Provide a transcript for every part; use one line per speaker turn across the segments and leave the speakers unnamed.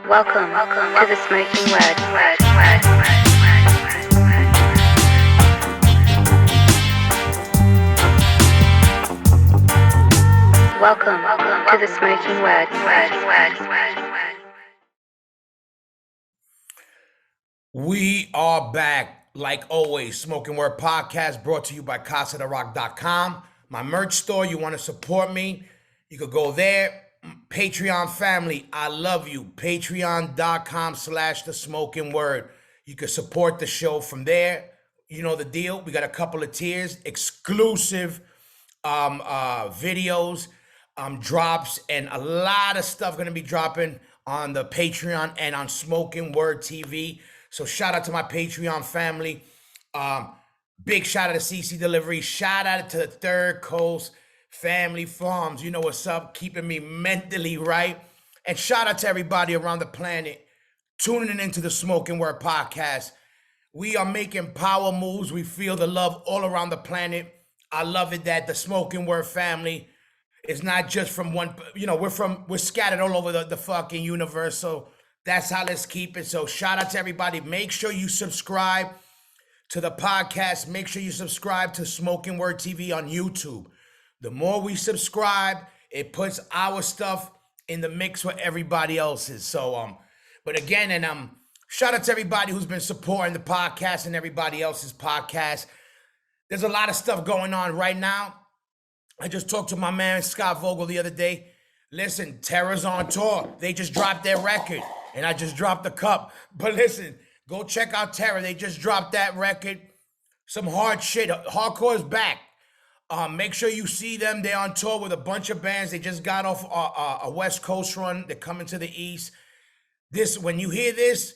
Welcome to the Smoking Word. Welcome to the Smoking Word.
We are back, like always. Smoking Word Podcast brought to you by CasaDeRock.com. My merch store. You want to support me? You could go there. Patreon family, I love you. Patreon.com/The Smoking Word. You can support the show from there. You know the deal. We got a couple of tiers, exclusive videos, drops, and a lot of stuff going to be dropping on the Patreon and on Smoking Word TV. So shout out to my Patreon family. Big shout out to CC Delivery. Shout out to the Third Coast Family Farms. You know what's up, keeping me mentally right. And shout out to everybody around the planet tuning into the Smoking Word Podcast. We are making power moves. We feel the love all around the planet. I love it that the Smoking Word family is not just from one, we're scattered all over the fucking universe. So that's how let's keep it. So shout out to everybody. Make sure you subscribe to the podcast. Make sure you subscribe to Smoking Word TV on YouTube. The more we subscribe, it puts our stuff in the mix with everybody else's. So, but again, and shout out to everybody who's been supporting the podcast and everybody else's podcast. There's a lot of stuff going on right now. I just talked to my man Scott Vogel the other day. Listen, Terra's on tour. They just dropped their record, and I just dropped the cup. But listen, go check out Terra. They just dropped that record. Some hard shit. Hardcore is back. Make sure you see them. They're on tour with a bunch of bands. They just got off a West Coast run. They're coming to the East. When you hear this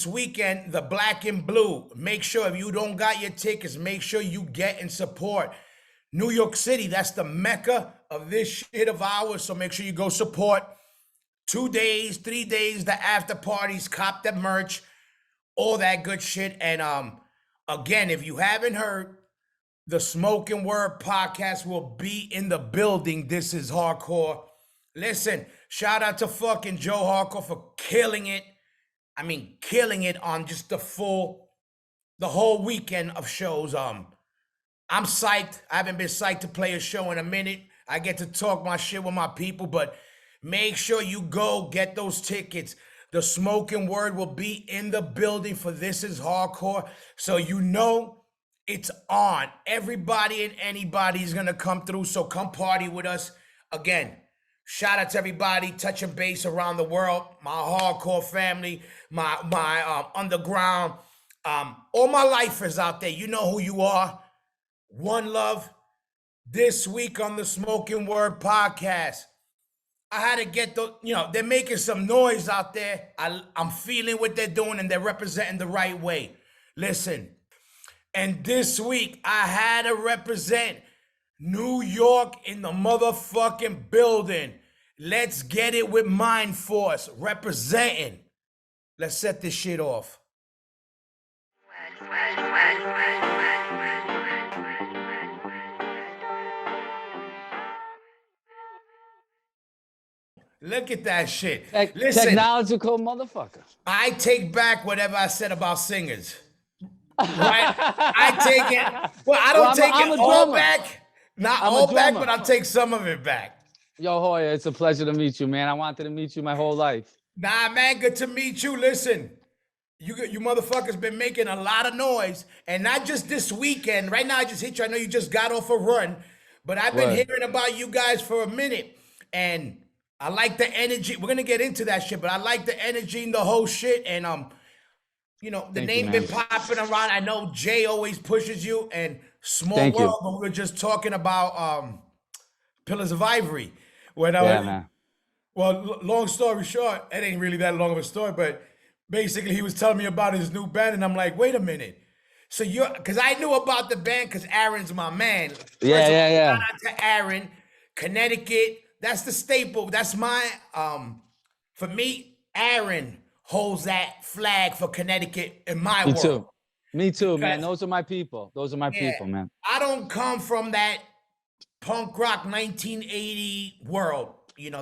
weekend, the Black and Blue, make sure if you don't got your tickets, make sure you get and support. New York City, that's the mecca of this shit of ours. So make sure you go support. 2 days, 3 days, the after parties, cop the merch, all that good shit. And again, if you haven't heard, the Smoking Word Podcast will be in the building. This is hardcore. Listen, shout out to fucking Joe Hardcore for killing it. I mean, killing it on just the whole weekend of shows. I'm psyched. I haven't been psyched to play a show in a minute. I get to talk my shit with my people, but make sure you go get those tickets. The Smoking Word will be in the building for This Is Hardcore. So you know it's on. Everybody and anybody is going to come through. So come party with us. Again, shout out to everybody touching base around the world. My hardcore family, my underground, all my lifers out there. You know who you are. One love. This week on the Smoking Word Podcast, I had to get they're making some noise out there. I'm feeling what they're doing and they're representing the right way. Listen. And this week, I had to represent New York in the motherfucking building. Let's get it with Mindforce representing. Let's set this shit off. Look at that shit. Listen,
technological motherfucker.
I take back whatever I said about singers. Right? I take it. Well, I don't take it all back. Not all back, but I'll take some of it back.
Yo, Hoya, it's a pleasure to meet you, man. I wanted to meet you my whole life.
Nah, man, good to meet you. Listen, you motherfuckers been making a lot of noise, and not just this weekend. Right now, I just hit you. I know you just got off a run, but I've been hearing about you guys for a minute, and I like the energy. We're gonna get into that shit, but I like the energy and the whole shit, and the name been popping around. I know Jay always pushes you, and Small World, but we were just talking about Pillars of Ivory. Man. Well, long story short, it ain't really that long of a story, but basically he was telling me about his new band, and I'm like, wait a minute. So because I knew about the band because Aaron's my man.
Yeah.
Shout out to Aaron, Connecticut. That's the staple. That's my, for me, Aaron holds that flag for Connecticut in my world.
Me too, man. Those are my people. People, man.
I don't come from that punk rock 1980 world.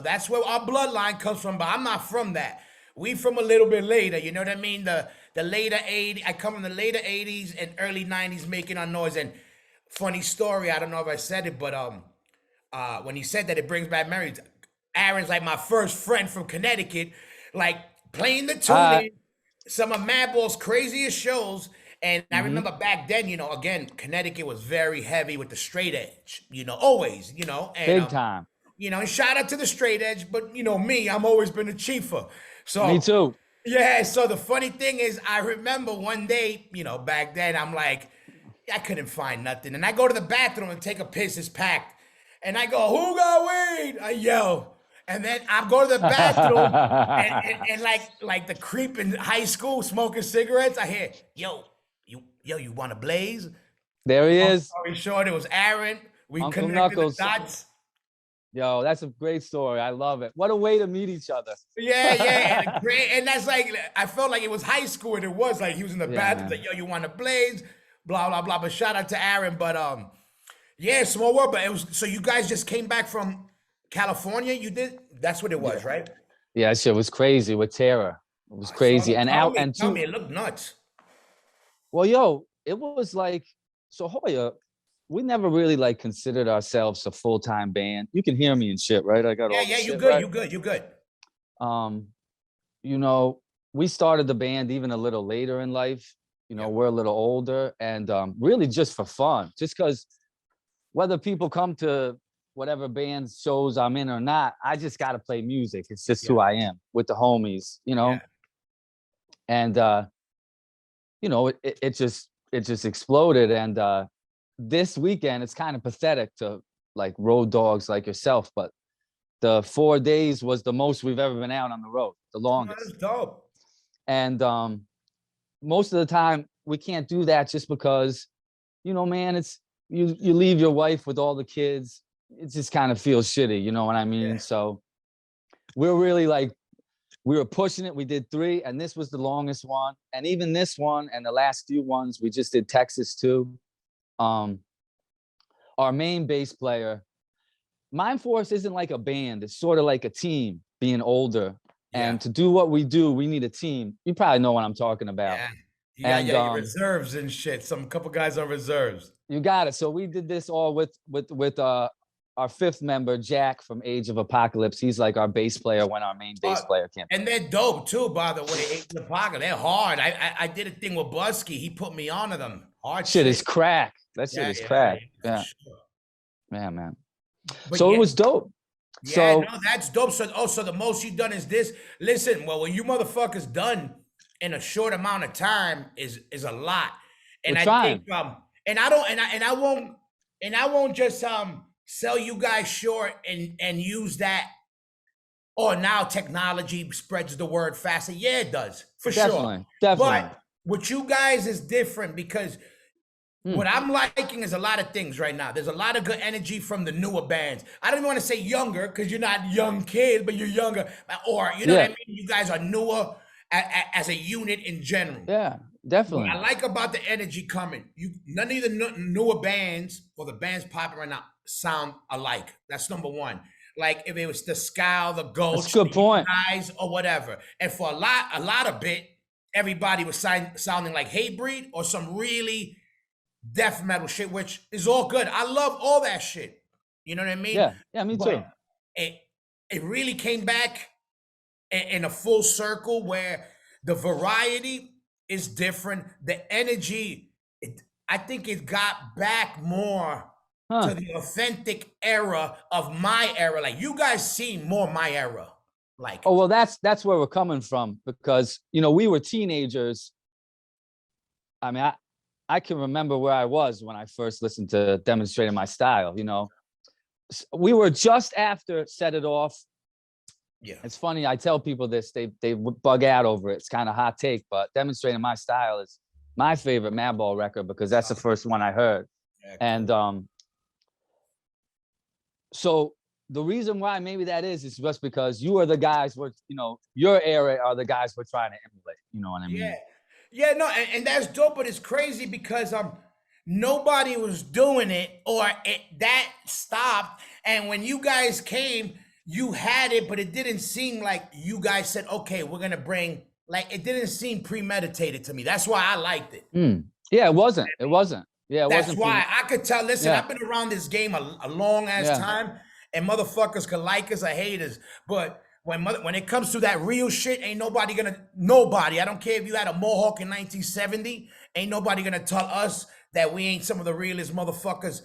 That's where our bloodline comes from, but I'm not from that. we from a little bit later. You know what I mean? The later 80s. I come from the later 80s and early 90s making our noise. And funny story. I don't know if I said it, but when he said that, it brings back memories. Aaron's like my first friend from Connecticut, like playing the tuning, some of Madball's craziest shows. And I remember back then, again, Connecticut was very heavy with the straight edge, always, and
Big time.
and shout out to the straight edge, but me, I'm always been a chiefer. So
Me too.
yeah, so the funny thing is, I remember one day, back then, I'm like, I couldn't find nothing. And I go to the bathroom and take a piss, it's packed. And I go, who got weed? I yell. And then I go to the bathroom and like the creep in high school smoking cigarettes, I hear, you want to blaze?
There he is.
Story short, it was Aaron. We
Uncle
connected
Knuckles.
the dots.
Yo, that's a great story. I love it. What a way to meet each other.
Yeah. And that's like, I felt like it was high school, and it was like he was in the bathroom, like, you want to blaze? Blah, blah, blah. But shout out to Aaron. But yeah, small world. But it was, so you guys just came back from California? You did? That's what it was, right?
Yeah, shit was crazy with Terror. It was crazy. And
tell
out
me, it looked nuts.
Well, yo, it was like, so Hoya, we never really like considered ourselves a full-time band. You can hear me and shit, right? I got all
Yeah,
the
you
shit,
good,
right?
you good.
We started the band even a little later in life. We're a little older, and really just for fun, just because whether people come to whatever band shows I'm in or not, I just got to play music. It's just who I am with the homies, and it just exploded. And this weekend, it's kind of pathetic to like road dogs like yourself, but the 4 days was the most we've ever been out on the road, the longest.
That's dope.
And most of the time we can't do that just because, man, it's you leave your wife with all the kids. It just kind of feels shitty, you know what I mean?
Yeah.
So we're really like, we were pushing it. We did 3, and this was the longest one. And even this one and the last few ones, we just did Texas too. Our main bass player, Mindforce isn't like a band. It's sort of like a team, being older. Yeah. And to do what we do, we need a team. You probably know what I'm talking about.
Yeah. Your reserves and shit. Some couple guys on reserves.
You got it. So we did this all with our 5th member, Jack from Age of Apocalypse. He's like our bass player when our main bass player came.
And they're dope too, by the way. Age of Apocalypse. They're hard. I did a thing with Busky. He put me onto them. Hard shit.
Is crack. That shit is crack. Yeah. Sure. Yeah, man. But so it was dope.
Yeah, so, no, that's dope. So the most you've done is this. Listen, well, what you motherfuckers done in a short amount of time is a lot. And think and I won't just sell you guys short and use that. Oh, now technology spreads the word faster. Yeah, it does, for sure.
Definitely.
But with you guys is different because what I'm liking is a lot of things right now. There's a lot of good energy from the newer bands. I don't even want to say younger because you're not young kids, but you're younger. Or, you know what I mean? You guys are newer as a unit in general.
Yeah, definitely.
What I like about the energy coming, none of the newer bands or the bands popping right now sound alike. That's number one. Like if it was the Scowl, the Ghost,
that's a good point.
Guys, or whatever. And for a lot of bit, everybody was sounding like Hatebreed or some really death metal shit, which is all good. I love all that shit. You know what I mean?
Yeah, me too.
It really came back in a full circle where the variety is different. The energy, I think it got back more to the authentic era of my era. Like you guys seen more my era. Like,
oh, well, that's where we're coming from because, we were teenagers. I mean, I can remember where I was when I first listened to Demonstrating My Style, We were just after Set It Off.
Yeah.
It's funny, I tell people this, they bug out over it. It's kind of hot take, but Demonstrating My Style is my favorite Madball record because that's the first one I heard. Yeah, cool. And so the reason why maybe that is just because you are the guys your era are the guys we're trying to emulate. You know what I mean?
Yeah. Yeah, no, and that's dope, but it's crazy because nobody was doing it or that stopped. And when you guys came, you had it, but it didn't seem like you guys said, okay, we're gonna bring, like, it didn't seem premeditated to me. That's why I liked it.
Yeah, it wasn't. It wasn't. Yeah, it
That's
wasn't.
why I could tell. Listen,
Yeah,
I've been around this game a long ass
yeah.
time, and motherfuckers could like us or hate us. But when it comes to that real shit, ain't nobody gonna, nobody. I don't care if you had a mohawk in 1970. Ain't nobody gonna tell us that we ain't some of the realest motherfuckers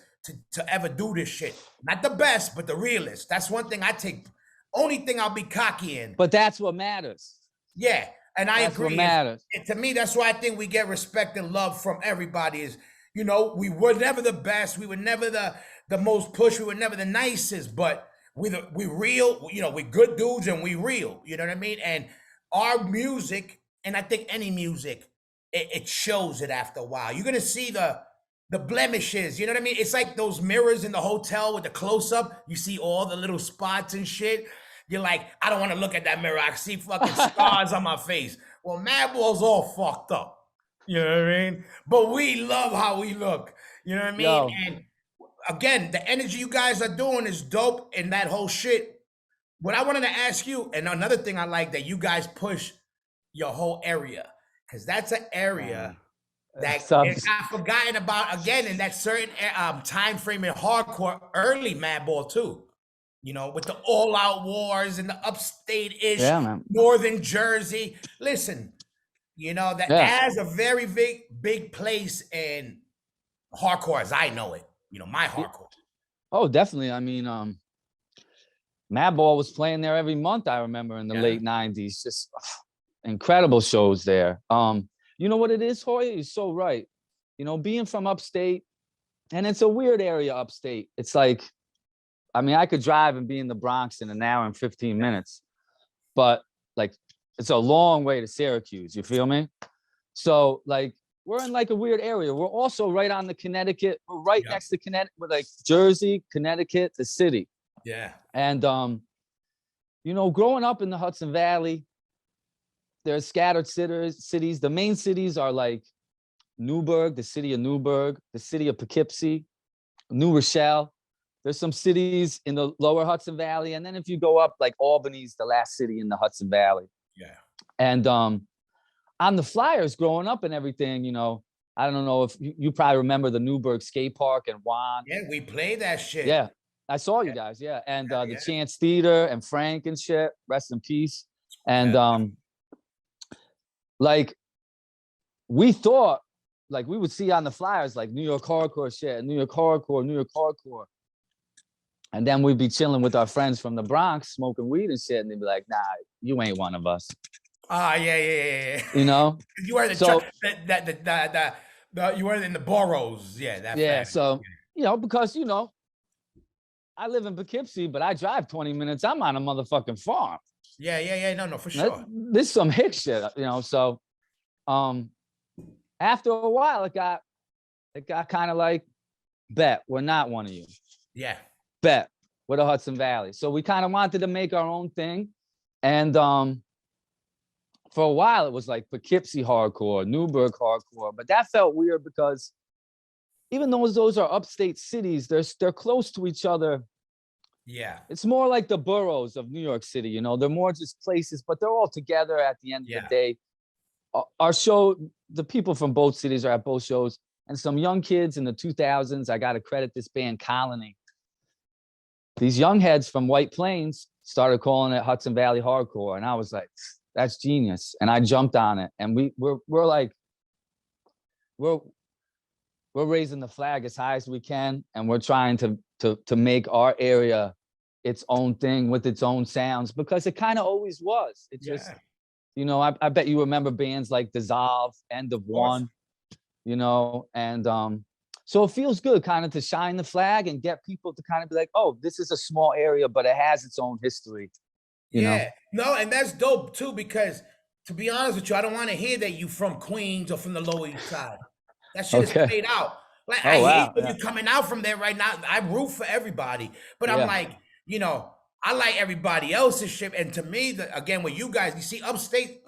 to ever do this shit. Not the best, but the realest. That's one thing I take. Only thing I'll be cocky in.
But that's what matters.
Yeah, and I
That's
agree.
what matters.
And to me, that's why I think we get respect and love from everybody. Is, you know, we were never the best, we were never the most pushed, we were never the nicest, but we real. You know, we good dudes and we real. You know what I mean? And our music, and I think any music, it shows it after a while. You're gonna see the blemishes. You know what I mean? It's like those mirrors in the hotel with the close up. You see all the little spots and shit. You're like, I don't want to look at that mirror. I see fucking scars on my face. Well, Madball's all fucked up. You know what I mean? But we love how we look. You know what I mean?
Yo.
And again, the energy you guys are doing is dope, and that whole shit. What I wanted to ask you, and another thing I like, that you guys push your whole area, because that's an area that I've forgotten about, again, in that certain time frame in hardcore, early Madball too. You know, with the all-out wars and the upstate-ish, northern Jersey. Listen, you know, that has a very big place in hardcore as I know it. You know, my hardcore.
Oh, definitely. I mean, Madball was playing there every month, I remember, in the late 90s. Just incredible shows there. You know what it is, Hoya? You're so right. You know, being from upstate, and it's a weird area upstate. It's like, I mean, I could drive and be in the Bronx in an hour and 15 minutes, but like, it's a long way to Syracuse. You feel me? So like, we're in like a weird area. We're also right on the Connecticut. We're right next to Connecticut, with like Jersey, Connecticut, the city.
Yeah.
And, you know, growing up in the Hudson Valley, there's scattered cities. The main cities are like Newburgh, the city of Newburgh, the city of Poughkeepsie, New Rochelle. There's some cities in the lower Hudson Valley. And then if you go up, like Albany's the last city in the Hudson Valley.
Yeah.
And on the flyers growing up and everything, you know, I don't know if you probably remember the Newburgh skate park and Juan.
Yeah, we played that shit.
Yeah, I saw you guys. Yeah. And the Chance Theater and Frank and shit, rest in peace. And like, we thought, like, we would see on the flyers, like New York hardcore shit, New York hardcore, New York hardcore. And then we'd be chilling with our friends from the Bronx, smoking weed and shit. And they'd be like, nah, you ain't one of us.
Yeah.
You know?
You were you were in the boroughs. Yeah.
So, you know, because, you know, I live in Poughkeepsie, but I drive 20 minutes. I'm on a motherfucking farm.
Yeah. No, for sure.
This is some hick shit, you know? So, after a while, it got kind of like, bet we're not one of you.
Yeah.
Bet we're the Hudson Valley. So we kind of wanted to make our own thing. And for a while, it was like Poughkeepsie hardcore, Newburgh hardcore. But that felt weird because even though those are upstate cities, they're close to each other.
Yeah.
It's more like the boroughs of New York City, you know, they're more just places, but they're all together at the end of the day. Our show, the people from both cities are at both shows, and some young kids in the 2000s, I got to credit this band Colony. These young heads from White Plains started calling it Hudson Valley hardcore. And I was like, that's genius. And I jumped on it. And we're raising the flag as high as we can. And we're trying to make our area its own thing with its own sounds, because it kind of always was. It just, you know, I bet you remember bands like Dissolve, End of One, you know, and so it feels good kind of to shine the flag and get people to kind of be like, oh, this is a small area, but it has its own history. You know?
No, and that's dope too, because to be honest with you, I don't want to hear that you from Queens or from the Lower East Side. That shit is played out. Like, I hate when you're coming out from there right now. I root for everybody, but I'm like, you know, I like everybody else's shit. And to me, again, with you guys, you see upstate,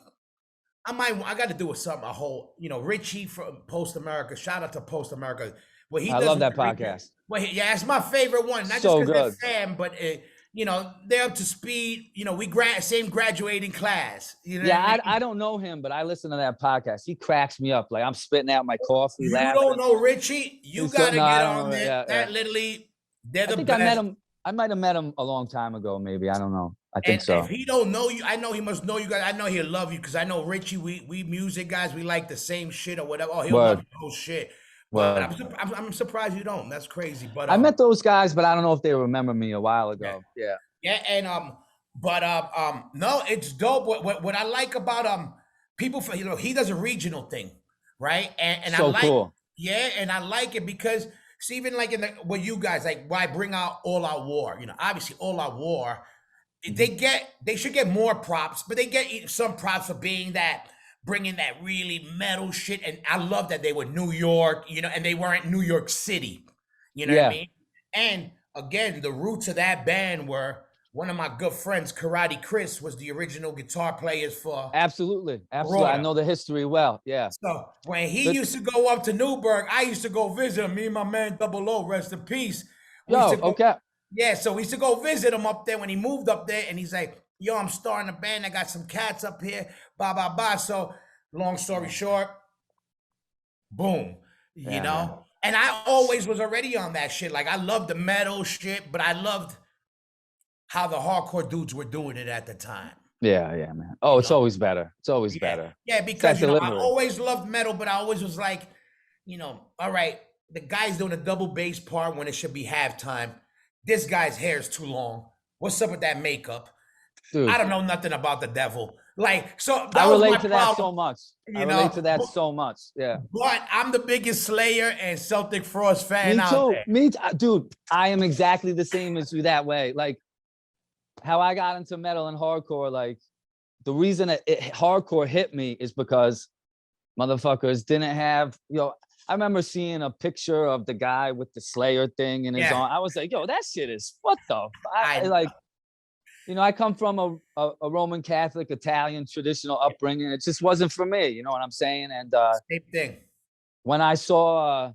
I got to do with something, a whole, you know, Richie from Post America. Shout out to Post America. I
love that podcast.
Well, yeah, it's my favorite one. Not
so
just because
good.
they're fan, but they're up to speed. We same graduating class. You know what I
Yeah,
mean?
I don't know him, but I listen to that podcast. He cracks me up. Like I'm spitting out my coffee,
You don't
laughing.
know Richie? You
He's so
gotta
no,
get
I don't
on
know.
there.
Yeah, yeah.
That literally, they're
I
the
think I met
best.
him. I might have met him a long time ago, maybe. I don't know. I think
And if
so.
he don't know you, I know he must know you guys. I know he'll love you because I know Richie. We music guys. We like the same shit or whatever. Oh, he'll love
Word,
your whole shit. But
word.
I'm surprised you don't. That's crazy. But
I met those guys, but I don't know if they remember me a while
yeah.
ago. Yeah.
Yeah, and but no, it's dope. What I like about people for he does a regional thing, right? And I
So
like,
cool.
yeah, and I like it because see, even like in the what you guys like, why bring out All Out War? Obviously All Out War,
Mhm.
they should get more props, but they get some props for being that bringing that really metal shit. And I love that they were New York, and they weren't New York City. You know what I
Yeah,
mean? And again, the roots of that band were one of my good friends, Karate Chris, was the original guitar players for
absolutely. Absolutely. I
Broader.
know the history well. Yeah.
So when he
The,
used to go up to Newburgh, I used to go visit him. Me and my man Double O, rest in peace. We used to
yo,
go,
okay.
yeah. So we used to go visit him up there when he moved up there, and he's like, "Yo, I'm starting a band. I got some cats up here." Blah blah blah. So long story
Yeah,
short, boom.
yeah, man.
And I always was already on that shit. Like I loved the metal shit, but I loved how the hardcore dudes were doing it at the time.
Yeah, yeah, man.
You
Oh, it's
know,
always better. It's always
yeah,
better.
yeah,
It's that
because I
delivery.
always loved metal, but I always was like, all right, the guy's doing a double bass part when it should be halftime. This guy's hair is too long. What's up with that makeup? I
Dude,
don't know nothing about the devil. Like, so
I
that was my
relate to that
problem,
so much. I
you
relate
know.
to that
But,
so much. Yeah.
but I'm the biggest Slayer and Celtic Frost fan
Me
out
too.
there.
Dude, I am exactly the same as you that way. Like how I got into metal and hardcore, like the reason hardcore hit me is because motherfuckers didn't have, I remember seeing a picture of the guy with the Slayer thing in his
Yeah,
arm. I was like, yo, that shit is what the I
I
like, I come from a Roman Catholic Italian traditional upbringing. It just wasn't for me, you know what I'm saying? And
same thing.
when I saw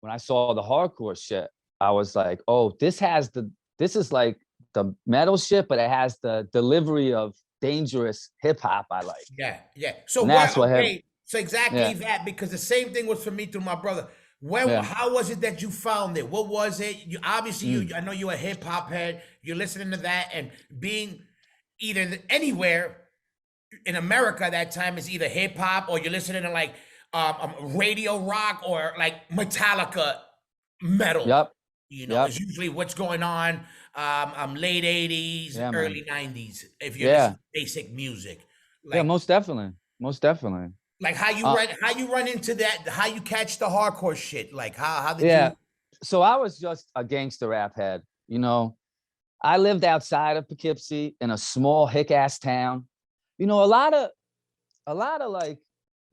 the hardcore shit, I was like, oh, this is like the metal shit, but it has the delivery of dangerous hip hop I like.
Yeah, yeah. So
And
what?
that's what hip
Okay, so exactly
yeah,
that because the same thing was for me through my brother.
yeah.
How was it that you found it? What was it? You obviously
Mm.
I know you're a hip hop head. You're listening to that and being either anywhere in America at that time is either hip hop or you're listening to like radio rock or like Metallica metal.
Yep.
Is
Yep.
usually what's going on. Late 80s,
Yeah, man.
early 90s. If you're listening
Yeah.
to basic music,
Yeah,
like
most definitely. Most definitely.
like how you run into that, how you catch the hardcore shit. Like how did
Yeah.
you?
So I was just a gangster rap head, I lived outside of Poughkeepsie in a small hick ass town. A lot of like,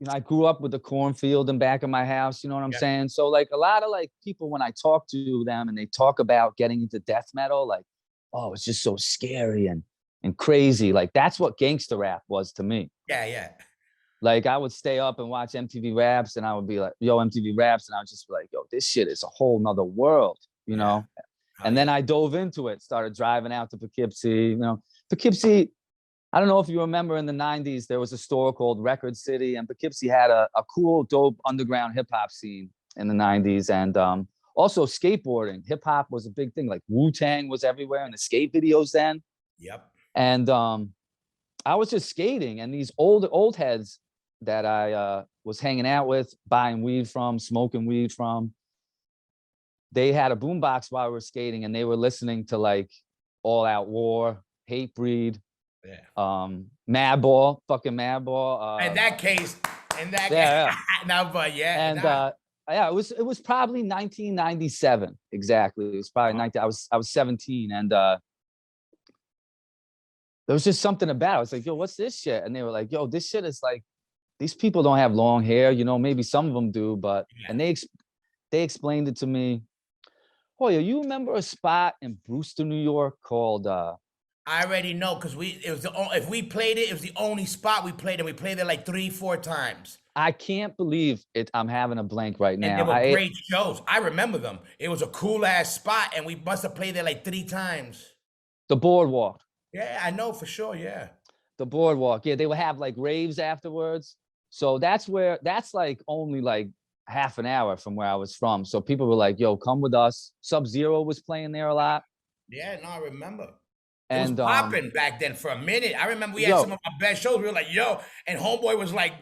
I grew up with a cornfield in back of my house, you know what I'm
Yeah,
saying? So like a lot of like people when I talk to them and they talk about getting into death metal, like, oh, it's just so scary and crazy. Like that's what gangster rap was to me.
yeah, yeah.
Like I would stay up and watch MTV Raps and I would be like, yo, MTV Raps, and I would just be like, yo, this shit is a whole nother world, you
Yeah.
know?
Oh
And then
yeah.
I dove into it, started driving out to Poughkeepsie, Poughkeepsie, I don't know if you remember in the 90s, there was a store called Record City, and Poughkeepsie had a cool, dope underground hip hop scene in the 90s. And also skateboarding. Hip hop was a big thing. Like Wu-Tang was everywhere in the skate videos then.
Yep.
And I was just skating, and these old heads that I was hanging out with, buying weed from, smoking weed from, they had a boombox while we were skating, and they were listening to like All Out War, Hatebreed,
Yeah.
Madball, fucking Madball.
In that case,
Yeah,
no, but yeah,
and
nah,
yeah, it was probably 1997 exactly. It was probably 19. I was 17, and there was just something about it. I was like, yo, what's this shit? And they were like, yo, this shit is like, these people don't have long hair, maybe some of them do, but
yeah.
and they explained it to me. Oh, yeah, you remember a spot in Brewster, New York called
I already know because if we played it, it was the only spot we played, and we played there like 3-4 times.
I can't believe it. I'm having a blank right
And
now.
they were great shows. I remember them. It was a cool ass spot, and we must have played there like 3 times.
The boardwalk.
Yeah, I know for sure. Yeah.
The boardwalk. Yeah, they would have like raves afterwards. So that's like only like half an hour from where I was from. So people were like, yo, come with us. Sub-Zero was playing there a lot.
Yeah, no, I remember. It was
And
popping back then for a minute. I remember we had some
yo,
of our best shows. We were like, yo, and Homeboy was like,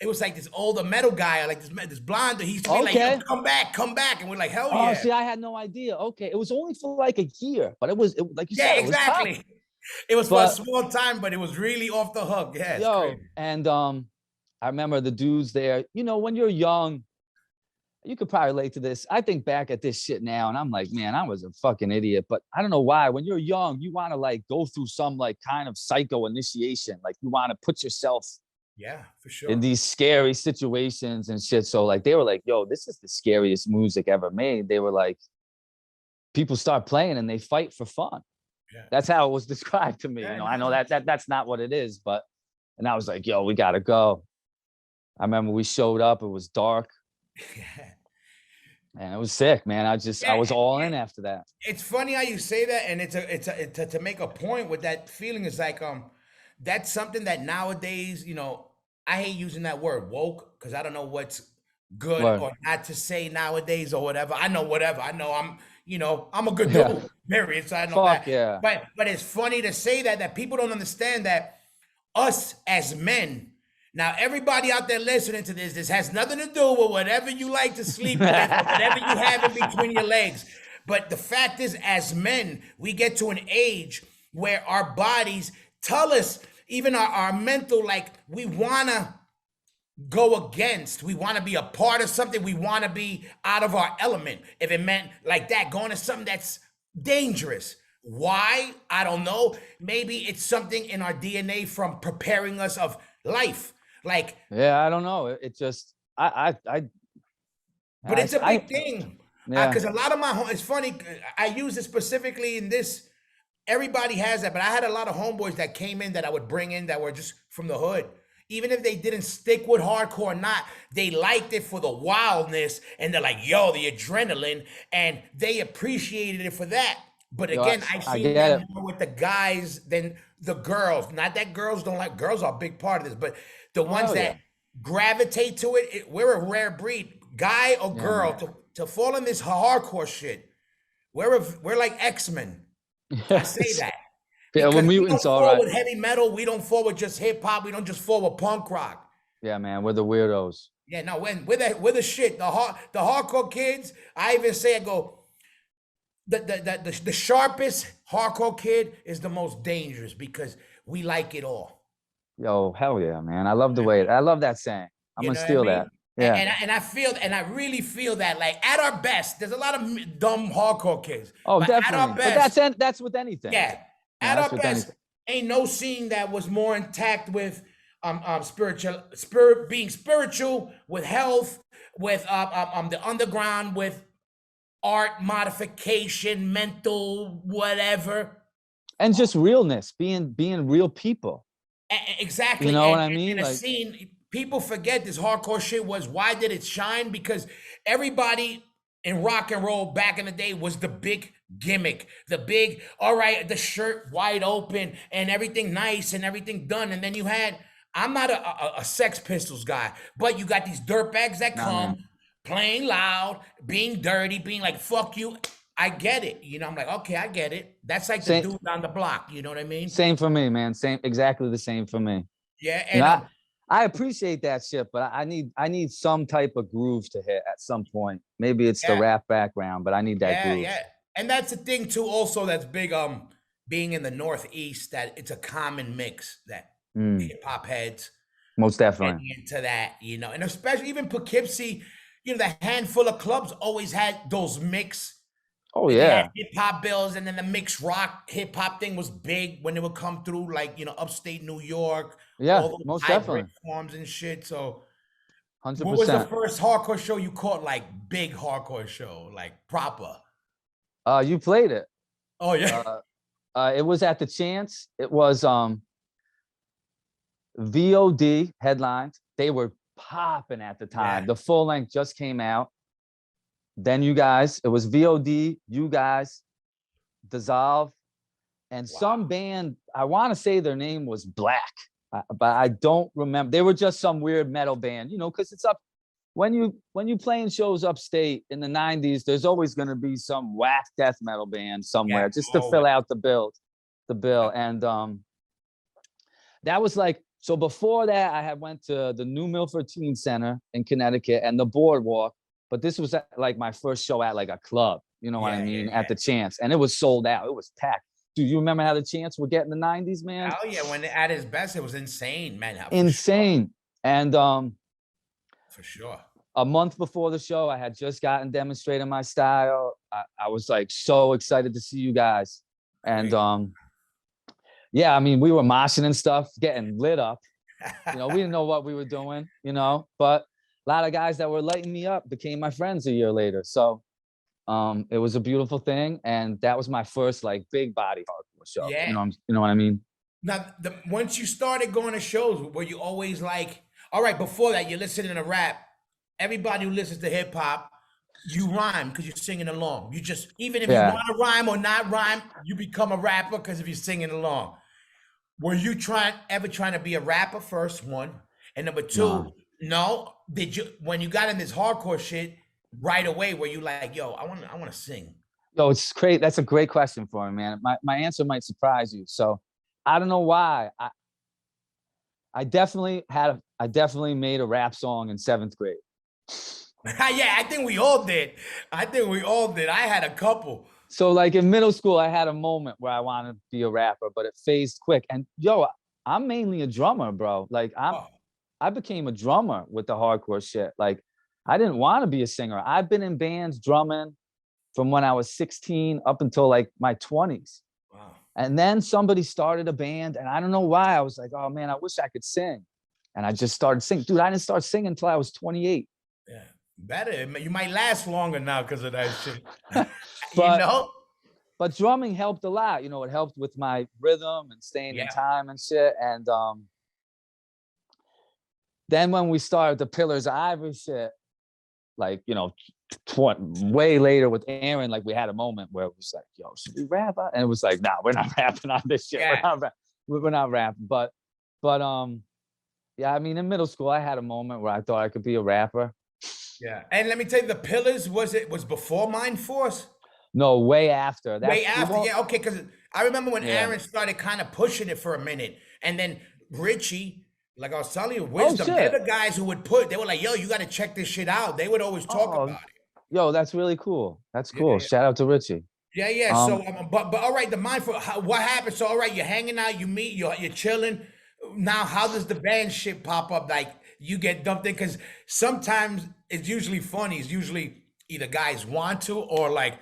it was like this older metal guy, like this blonde. He used to be like, yo,
okay.
come back. And we're like, hell
Oh,
yeah.
see, I had no idea. Okay. It was only for like a year, but it was like you
Yeah,
said, it was pop.
exactly. It was for a small time, but it was really off the hook. Yeah, it's crazy.
And I remember the dudes there, you know, when you're young, you could probably relate to this. I think back at this shit now and I'm like, man, I was a fucking idiot. But I don't know why. When you're young, you want to like go through some like kind of psycho initiation. Like you want to put yourself
for sure
in these scary situations and shit. So like they were like, yo, this is the scariest music ever made. They were like, people start playing and they fight for fun.
Yeah.
That's how it was described to me. You know, I know that's not what it is, but and I was like, yo, we gotta go. I remember we showed up, it was dark. And it was sick, man. I was all in after that.
It's funny how you say that, and it's to make a point with that feeling is like that's something that nowadays, you know, I hate using that word woke because I don't know what's good or not to say nowadays or whatever. I know whatever. I know I'm a good dude, period. So I know that.
Yeah.
But it's funny to say that people don't understand that us as men. Now, everybody out there listening to this has nothing to do with whatever you like to sleep with or whatever you have in between your legs. But the fact is, as men, we get to an age where our bodies tell us, even our mental, like we want to go against, we want to be a part of something, we want to be out of our element. If it meant like that, going to something that's dangerous. Why? I don't know. Maybe it's something in our DNA from preparing us of life. Like,
yeah, I don't know. It just,
but it's a big thing. Because a lot of it's funny. I use it specifically in this. Everybody has that, but I had a lot of homeboys that came in that I would bring in that were just from the hood. Even if they didn't stick with hardcore or not, they liked it for the wildness and they're like, yo, the adrenaline, and they appreciated it for that. But again, I see that more with the guys than the girls. Not that girls don't like, girls are a big part of this, but the ones that gravitate to it, we're a rare breed, guy or girl, to fall in this hardcore shit. We're like X-Men. I say that.
Yeah, we're mutants, all right.
We don't fall with heavy metal. We don't fall with just hip hop. We don't just fall with punk rock.
Yeah, man, we're the weirdos.
Yeah, no, we're the shit. The hardcore kids. I even say, I go, the sharpest hardcore kid is the most dangerous because we like it all.
Yo, hell yeah, man. I love that saying. I'm gonna steal that. Yeah.
And I really feel that, like, at our best, there's a lot of dumb hardcore kids.
Oh,
but
definitely.
At our best,
but that's with anything.
Yeah. At our best, ain't no scene that was more intact with being spiritual, with health, with the underground, with art modification, mental, whatever.
And just realness, being real people.
Exactly.
You know what I mean?
In a scene, people forget this hardcore shit was, why did it shine? Because everybody in rock and roll back in the day was the big gimmick, the big, all right, the shirt wide open and everything nice and everything done. And then you had, I'm not a Sex Pistols guy, but you got these dirtbags that come playing loud, being dirty, being like, fuck you. I get it. You know, I'm like, okay, I get it. That's like the dude on the block. You know what I mean?
Same for me, man. Exactly the same for me.
Yeah. And
you know, I appreciate that shit, but I need some type of groove to hit at some point. Maybe it's the rap background, but I need that groove. Yeah.
And that's the thing too, also that's big, being in the Northeast, that it's a common mix that hip hop heads
most definitely
into that, you know, and especially even Poughkeepsie, you know, the handful of clubs always had those mix.
Oh yeah,
hip hop bills, and then the mixed rock hip hop thing was big when it would come through, like, you know, upstate New York.
Yeah,
all those
most definitely
forms and shit. So,
100%.
What was the first hardcore show you caught? Like big hardcore show, like proper?
You played it.
Oh yeah.
It was at the Chance. It was VOD headlines. They were popping at the time. The full length just came out. Then you guys, it was VOD, you guys, Dissolve, and
Wow.
some band, I want to say their name was Black, but I don't remember. They were just some weird metal band, you know, because it's up when you playing shows upstate in the 90s, there's always going to be some whack death metal band somewhere just to fill out the bill. And that was like, so before that, I had went to the New Milford Teen Center in Connecticut and the Boardwalk, but this was like my first show at like a club, you know what I mean, at the Chance, and it was sold out. It was packed. Dude, you remember how the Chance would get in the 90s, man?
Oh yeah, when at his best, it was insane, man.
Insane. And
for sure.
A month before the show, I had just gotten Demonstrating My Style. I was like so excited to see you guys. And yeah, I mean, we were moshing and stuff, getting lit up. You know, we didn't know what we were doing, you know, but a lot of guys that were lighting me up became my friends a year later. So it was a beautiful thing. And that was my first like big body hardcore show.
Yeah.
You know what I mean?
Now, once you started going to shows, were you always like, all right, before that, you're listening to rap. Everybody who listens to hip hop, you rhyme because you're singing along. You just, even if you want to rhyme or not rhyme, you become a rapper because if you're singing along. Were you ever trying to be a rapper first, one? And number two, no. Did you, when you got in this hardcore shit right away, were you like, yo, I want to sing?
Yo, it's great. That's a great question for me, man. My answer might surprise you. So I don't know why. I definitely made a rap song in 7th grade.
Yeah, I think we all did. I had a couple.
So like in middle school, I had a moment where I wanted to be a rapper, but it phased quick. And yo, I'm mainly a drummer, bro. Like I became a drummer with the hardcore shit. Like I didn't want to be a singer. I've been in bands drumming from when I was 16 up until like my 20s.
Wow.
And then somebody started a band and I don't know why. I was like, oh man, I wish I could sing. And I just started singing. Dude, I didn't start singing until I was 28.
Yeah, better. You might last longer now because of that shit.
But,
you know?
But drumming helped a lot. You know, it helped with my rhythm and staying in time and shit. And then when we started the Pillars of Ivory shit, like, you know, way later with Aaron, like we had a moment where it was like, yo, should we rap? And it was like, nah, we're not rapping on this shit.
Yeah.
We're not rapping. But yeah, I mean, in middle school, I had a moment where I thought I could be a rapper.
Yeah, and let me tell you, the Pillars was before Mindforce?
No, way after.
Way after, yeah, okay, because I remember when Aaron started kind of pushing it for a minute, and then Richie, like I was telling you, Wisdom, they're the guys who would they were like, yo, you got to check this shit out. They would always talk about it.
Yo, that's really cool. That's cool. Yeah. Shout out to Richie.
Yeah, yeah. So, but all right, the Mindforce, what happened? So, all right, you're hanging out, you meet, you're chilling. Now, how does the band shit pop up? Like, you get dumped in? Because sometimes it's usually funny. It's usually either guys want to or like,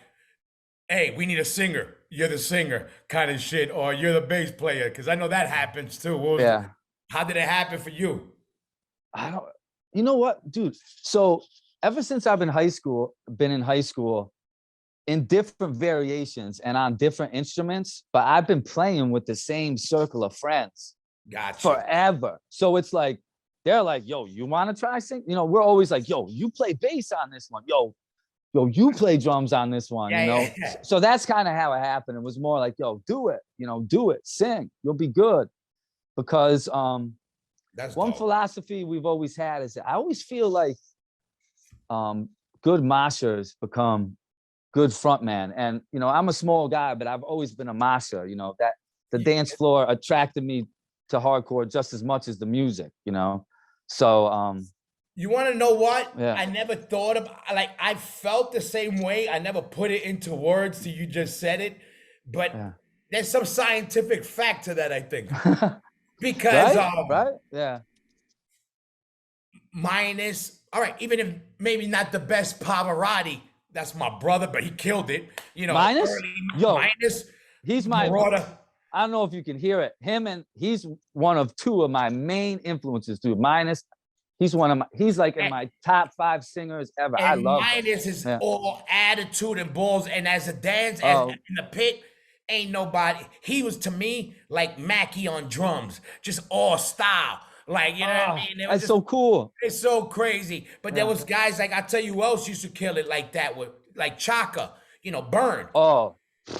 hey, we need a singer. You're the singer kind of shit. Or you're the bass player. Because I know that happens too. How did it happen for you?
You know what, dude? So ever since I've been in high school, in different variations and on different instruments, but I've been playing with the same circle of friends.
Gotcha.
Forever. So it's like, they're like, yo, you want to try sing? You know, we're always like, yo, you play bass on this one. Yo, you play drums on this one, you know? Yeah. So that's kind of how it happened. It was more like, yo, do it, you know, sing, you'll be good. Because that's one philosophy we've always had is that I always feel like good moshers become good frontman. And, you know, I'm a small guy, but I've always been a mosher, you know, that the dance floor attracted me to hardcore just as much as the music, you know? So,
you want to know what? Yeah. I never thought of, like, I felt the same way. I never put it into words till you just said it, but there's some scientific fact to that, I think. Because,
right? Yeah.
Minus, all right, even if maybe not the best Pavarotti, that's my brother, but he killed it. You know,
Minus?
Minus.
He's my
brother.
I don't know if you can hear it. He's one of two of my main influences, dude. Minus, he's like in my top 5 singers ever.
And
I love
Minus is all attitude and balls. And as a dance, in the pit, ain't nobody. He was to me like Mackie on drums, just all style. Like, you know what I mean?
That's so cool.
It's so crazy. But there was guys like, I tell you who else used to kill it like that with like Chaka, you know, Burn.
Oh.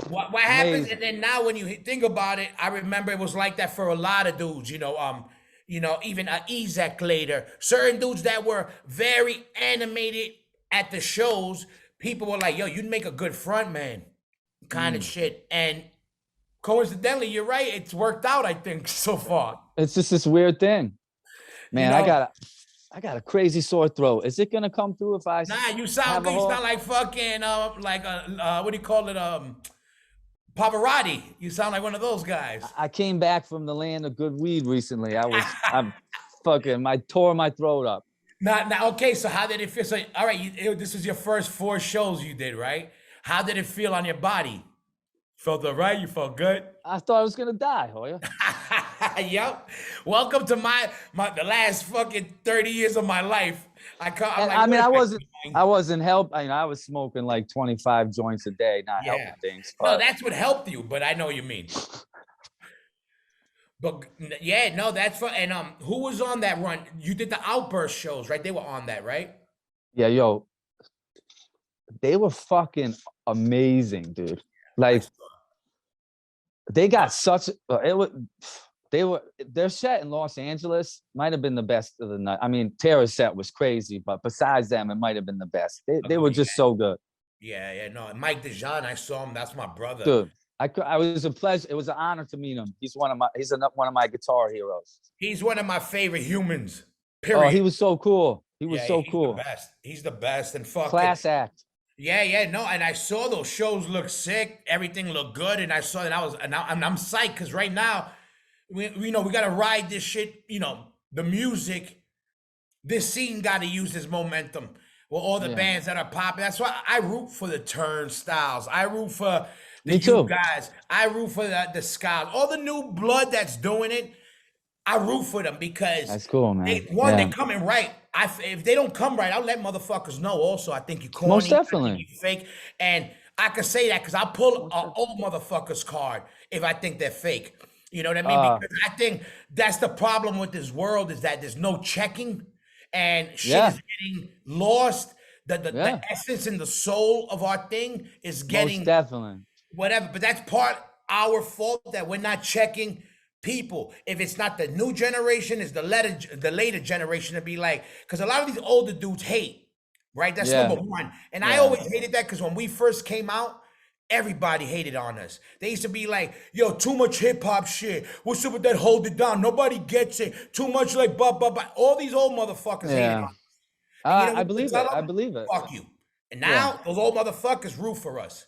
What happens, and
Amazing.
then now when you think about it, I remember it was like that for a lot of dudes. Even Ezek later, certain dudes that were very animated at the shows. People were like, "Yo, you'd make a good front man," kind of
Mm.
shit. And coincidentally, you're right. It's worked out, I think, so far.
It's just this weird thing,
You
man.
know,
I got a crazy sore throat. Is it gonna come through if I
nah, you
have
sound
a
good. You
whole?
sound like fucking what do you call it? Pavarotti. You sound like one of those guys.
I came back from the land of good weed recently. I'm fucking, I tore my throat up.
Now, okay. So how did it feel? So, all right, this was your first 4 shows you did, right? How did it feel on your body? Felt all right? You felt good?
I thought I was gonna die, Hoya.
Yep. Welcome to the last fucking 30 years of my life. I'm like,
I mean,
what
I
am
wasn't,
doing?
I wasn't help. I was smoking like 25 joints a day, not helping
Yeah.
things.
No,
But
that's what helped you, but I know what you mean. But yeah, no, that's fun. And who was on that run? You did the Outburst shows, right? They were on that, right?
yeah, yo, they were fucking amazing, dude.
I
Like
saw.
they got such it was they were their set in Los Angeles might have been the best of the night. I mean, Tara's set was crazy, but besides them, it might have been the best. They were
Agreed.
just so good,
Yeah, yeah, no. And Mike DeJean, I saw him. That's my brother.
dude. I was a pleasure. It was an honor to meet him. He's one of my guitar heroes.
He's one of my favorite humans.
Oh,
Period.
he was so cool. He was
Yeah,
so
he's
cool.
the best. He's the best. And fucking
Class act.
yeah, yeah, no. And I saw those shows look sick. Everything looked good. And I saw that I'm psyched because right now, we gotta ride this shit. The music, this scene got to use this momentum. Well, all the
Yeah.
bands that are popping. That's why I root for the Turnstiles. I root for the
Me too.
You guys. I root for the Scouts. All the new blood that's doing it. I root for them because
That's cool, man.
they're coming right. If they don't come right, I'll let motherfuckers know. Also, I think you're corny.
Most
I think
definitely.
you're fake, and I can say that because I pull an old motherfuckers card if I think they're fake. You know what I mean? Because I think that's the problem with this world is that there's no checking, and shit
Yeah.
is getting lost. The
Yeah.
essence and the soul of our thing is getting
Most definitely.
whatever. But that's part our fault that we're not checking people. If it's not the new generation, it's the later generation to be like, because a lot of these older dudes hate, right? That's
Yeah.
number one. And I
Yeah.
always hated that because when we first came out, everybody hated on us. They used to be like, yo, too much hip hop shit. What's up with that? Hold it down. Nobody gets it. Too much like blah, blah, blah. All these old motherfuckers hated
Yeah.
on us. And you know
I
what
believe
we tell
it. I
them?
believe it.
Fuck you. And now those old motherfuckers root for us.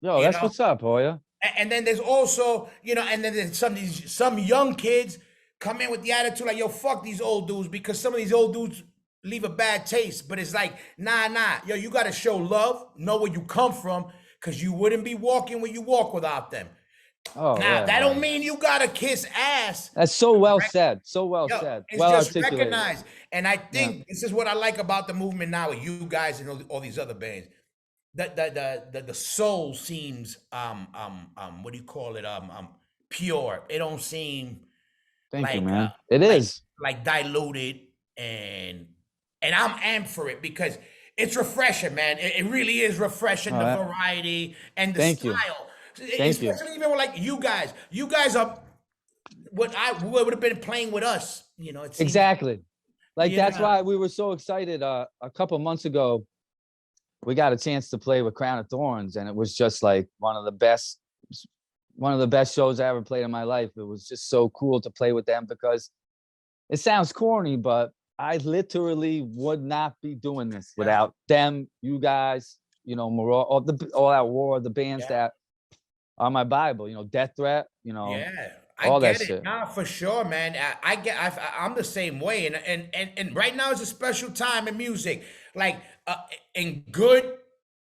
Yo,
You
that's
know?
what's up, Hoya.
And then there's also, and then there's some young kids come in with the attitude like, yo, fuck these old dudes, because some of these old dudes leave a bad taste. But it's like, nah, yo, you gotta show love, know where you come from, because you wouldn't be walking where you walk without them.
Oh,
Now,
yeah,
that
man.
don't mean you gotta kiss ass.
That's so well said. So well
Yo,
said.
it's
Well
just
articulated.
recognized. And I think this is what I like about the movement now with you guys and all these other bands. The soul seems what do you call it? Pure. It don't seem
Thank you,
like,
man. It is.
like diluted, and I'm amped for it because it's refreshing, man. It really is refreshing,
Oh,
the
that-
variety and the
Thank you.
style.
Thank you.
Especially even with like you guys. You guys are what would have been playing with us. It seems,
Exactly. Like that's
Yeah.
why we were so excited. A couple months ago, we got a chance to play with Crown of Thorns, and it was just like one of the best shows I ever played in my life. It was just so cool to play with them because it sounds corny, but I literally would not be doing this without them, you guys, all that war, the bands
Yeah.
that are my Bible, Death Threat,
Yeah,
all
I
that
get it.
shit.
Nah, for sure, man. I'm the same way, and right now is a special time in music. Like, and good,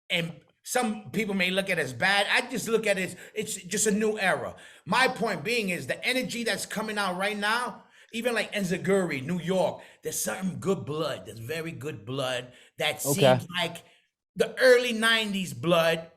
and some people may look at it as bad. I just look at it as it's just a new era. My point being is the energy that's coming out right now. Even like Enziguri, New York, there's certain good blood. There's very good blood that seems like the early '90s blood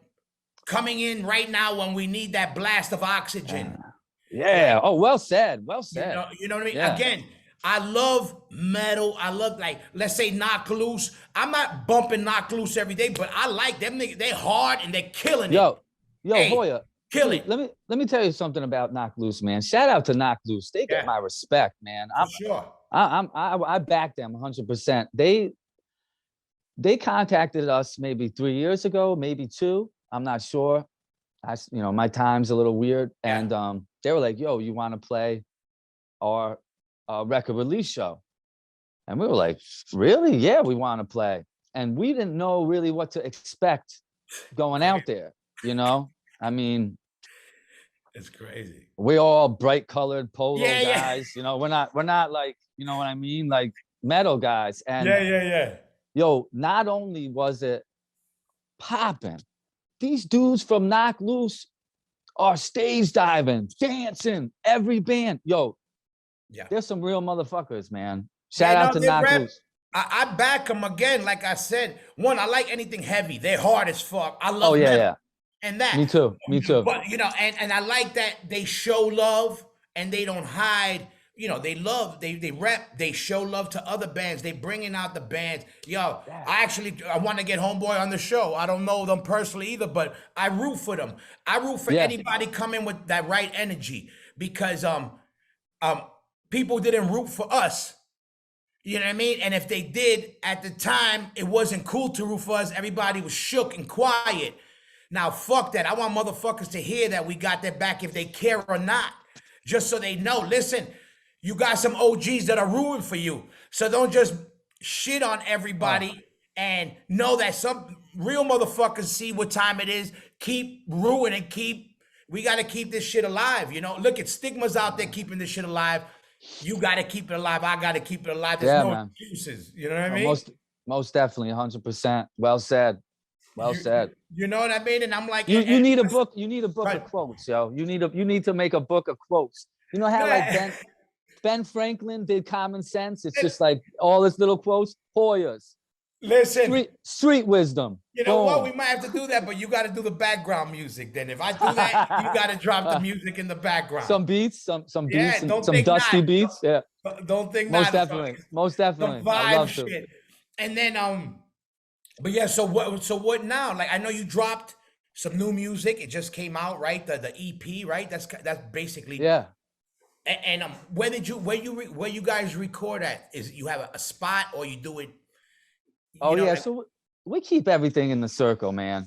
coming in right now when we need that blast of oxygen.
Yeah. Oh, well said. Well said.
You know what I mean?
Yeah.
Again, I love metal. I love, like, let's say Knock Loose. I'm not bumping Knock Loose every day, but I like them. They're hard and they're killing it.
Yo, Yo,
Hey,
Hoya,
kill
dude,
it.
let me tell you something about Knock Loose, man. Shout out to Knock Loose. They get
Yeah,
my respect, man.
for sure.
I back them 100%. They contacted us maybe 3 years ago, maybe two. I'm not sure. My time's a little weird,
Yeah.
and they were like, "Yo, you want to play our record release show?" And we were like, "Really? Yeah, we want to play." And we didn't know really what to expect going out there. I mean,
It's crazy.
we're all bright colored polo
Yeah, yeah.
guys. We're not like, you know what I mean, like metal guys. And
Yeah.
yo, not only was it popping, these dudes from Knock Loose are stage diving, dancing, every band. Yo,
Yeah.
there's some real motherfuckers, man.
Yeah,
Shout out
no,
to
they
Knock
rap.
Loose.
I back them again. Like I said, one, I like anything heavy. They're hard as fuck. I
Oh
love
yeah,
metal
yeah.
and that.
Me too. Me too.
But and I like that they show love and they don't hide. They love, they rep, they show love to other bands. They bringing out the bands. Yo,
Yeah.
I want to get Homeboy on the show. I don't know them personally either, but I root for them. I root for
Yeah.
anybody coming with that right energy because people didn't root for us. You know what I mean? And if they did at the time, it wasn't cool to root for us. Everybody was shook and quiet. Now, fuck that. I want motherfuckers to hear that we got their back if they care or not. Just so they know, listen, you got some OGs that are rooting for you. So don't just shit on everybody and know that some real motherfuckers see what time it is. Keep ruining, we got to keep this shit alive. Look at Stigma's out there keeping this shit alive. You got to keep it alive. I got to keep it alive. There's no excuses. You know what I mean?
Most definitely, 100%. Well said. Well said.
You know what I mean? And I'm like,
you need a book. You need a book of quotes, yo. You need to make a book of quotes. You know how like Ben Franklin did Common Sense? It's just like all his little quotes. Hoyas.
Listen.
Street wisdom.
You know what? We might have to do that, but you got to do the background music. Then if I do that, you got to drop the music in the background.
Some beats, some beats, some dusty
not.
beats. Yeah.
Don't think
most
not.
Definitely. Most definitely.
Some vibe
I love
shit.
to.
And then but yeah, so what now? Like I know you dropped some new music. It just came out, right? The EP, right? That's basically And where you guys record at? Is you have a spot or you do it?
So we keep everything in the circle, man.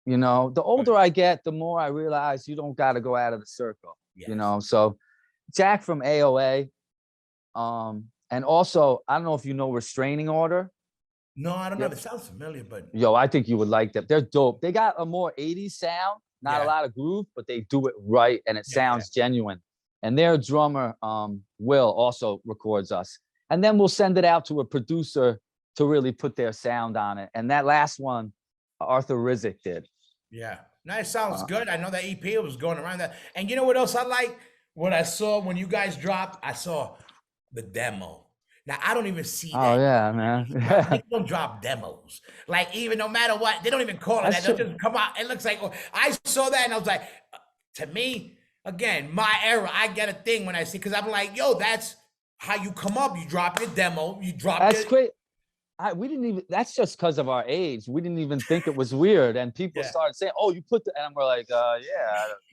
The older I get, the more I realize you don't got to go out of the circle.
Yes.
So Jack from AOA, and also I don't know if you know Restraining Order.
No, I don't know. It sounds familiar, but
yo, I think you would like them. They're dope. They got a more 80s sound, not a lot of groove, but they do it right and it sounds genuine. And their drummer, Will, also records us. And then we'll send it out to a producer to really put their sound on it. And that last one, Arthur Rizek did.
Yeah. No, it sounds good. I know that EP was going around that. And you know what else I like? What I saw when you guys dropped, I saw the demo. Now, I don't even see that.
Oh, yeah, man.
They don't drop demos. Like, even no matter what, they don't even call it that. They'll just come out. It looks like, I saw that and I was like, to me, again, my era, I get a thing when I see, because I'm like, yo, that's how you come up. You drop your demo. You drop
That's great. We didn't even, that's just because of our age. We didn't even think it was weird. And people started saying, oh, you put the, and we're like,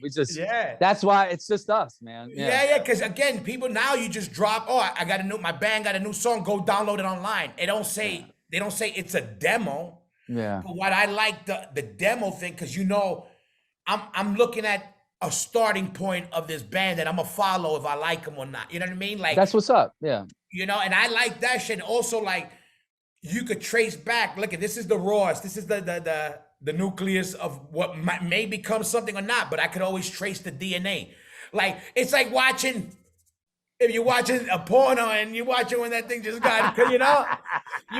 we just, that's why it's just us, man.
Yeah. Because again, people now you just drop, I got my band got a new song, go download it online. They don't say it's a demo.
Yeah.
But what I like the demo thing, because I'm looking at a starting point of this band that I'm gonna follow if I like them or not. You know what I mean? Like
that's what's up. Yeah.
And I like that shit. And also, like, you could trace back. Look at this is the rawest. This is the nucleus of what may become something or not. But I could always trace the DNA. Like it's like watching. If you're watching a porno and you're watching when that thing just got, you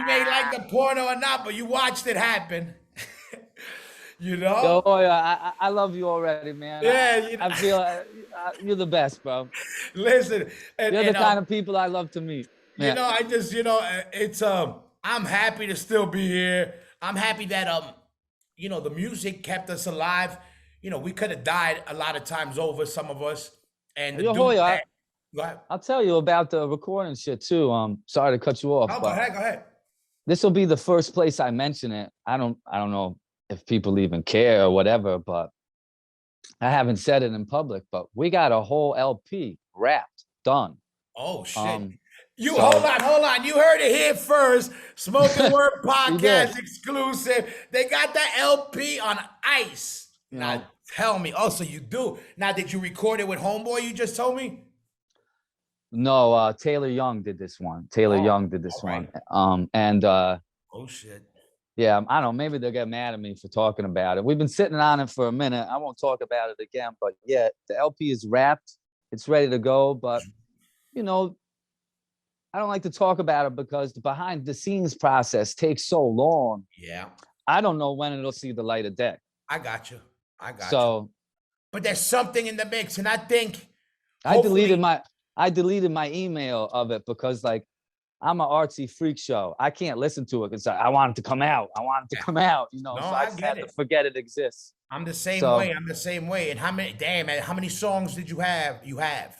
may like the porno or not, but you watched it happen.
Yo, I love you already, man.
Yeah,
I feel you're the best, bro.
Listen,
you're the kind of people I love to meet.
Yeah. I just, it's I'm happy to still be here. I'm happy that the music kept us alive. We could have died a lot of times over, some of us. And
go ahead. I'll tell you about the recording shit too. Sorry to cut you off.
Go ahead.
This will be the first place I mention it. I don't know if people even care or whatever, but I haven't said it in public, but we got a whole LP wrapped, done.
Oh shit.
Um,
You
so
hold on. You heard it here first. Smoking Word
we did,
Podcast exclusive. They got that LP on ice.
you
Now
know,
tell me. Oh, so you do. Now, did you record it with Homeboy? You just told me?
no, Taylor Young did this one. Taylor
Oh,
Young did this
all right.
one. And
Oh shit.
yeah, I don't know, maybe they'll get mad at me for talking about it. We've been sitting on it for a minute. I won't talk about it again, but yeah, the LP is wrapped. It's ready to go, but you know, I don't like to talk about it because the behind the scenes process takes so long.
Yeah.
I don't know when it'll see the light of day.
I got you. I got you.
So
But there's something in the mix, and I think
I deleted my email of it because like I'm an artsy freak show. I can't listen to it because I want it to come out. I want it to come out, you know.
No,
So
I
I just
get
had to
it.
forget it exists.
I'm the same
So-
way. I'm the same way. And how many? Damn, man, how many songs did you have? You have?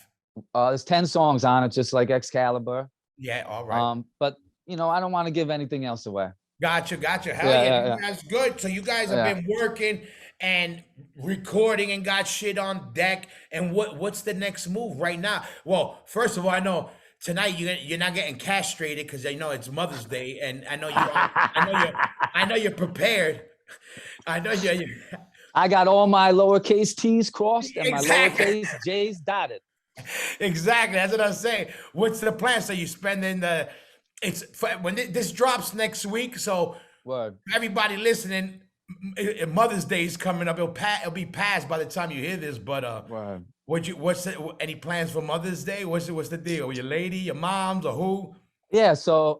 There's 10 songs on it, just like Excalibur.
Yeah. All right.
But you know, I don't want to give anything else away.
Gotcha. Hell
Yeah,
yeah,
yeah.
that's good. So you guys have
Yeah.
been working and recording and got shit on deck. And what's the next move right now? Well, first of all, I know tonight you're not getting castrated because I know it's Mother's Day, and I know I know you're prepared. I know you're
I got all my lowercase t's crossed and my
Exactly.
lowercase j's dotted.
exactly. That's what I'm saying. What's the plan? So you spending the when this drops next week. So
Word.
everybody listening, Mother's Day is coming up. It'll be past by the time you hear this. But
Word.
any plans for Mother's Day? What's the deal? Your lady, your mom's, or who?
Yeah, so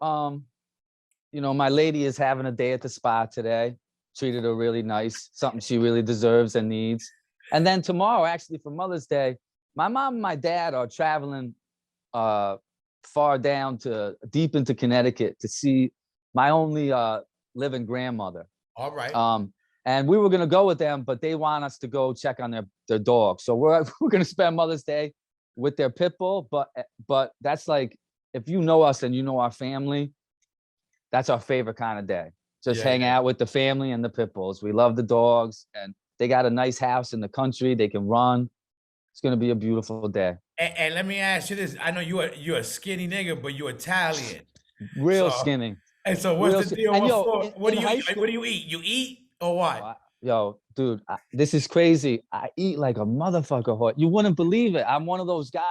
you know, my lady is having a day at the spa today. Treated her really nice, something she really deserves and needs. And then tomorrow, actually for Mother's Day, my mom and my dad are traveling far down to deep into Connecticut to see my only living grandmother.
All right.
And we were gonna go with them, but they want us to go check on their dog. So we're gonna spend Mother's Day with their pit bull. But that's like, if you know us and you know our family, that's our favorite kind of day. Just hang out with the family and the pit bulls. We love the dogs, and they got a nice house in the country. They can run. It's gonna be a beautiful day.
And let me ask you this: I know you're a skinny nigga, but you're Italian.
Real
So-
skinny.
And so what's
Real
the
skin-
deal?
and
What,
yo,
for-
in-
what do
in
you
high
eat?
school-
What do you eat? You eat or what?
Yo, dude, this is crazy. I eat like a motherfucker. You wouldn't believe it. I'm one of those guys.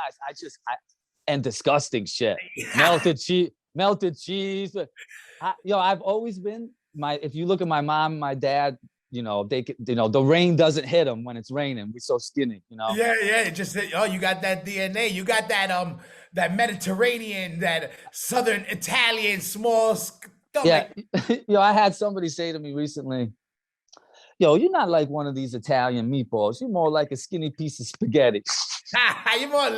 And disgusting shit. Melted cheese. I've always been if you look at my mom and my dad, you know, the rain doesn't hit them when it's raining. We're so skinny, you know.
Yeah. Just you got that DNA. You got that Mediterranean, that Southern Italian small stomach.
Yeah. I had somebody say to me recently, yo, you're not like one of these Italian meatballs. You're more like a skinny piece of spaghetti.
You're more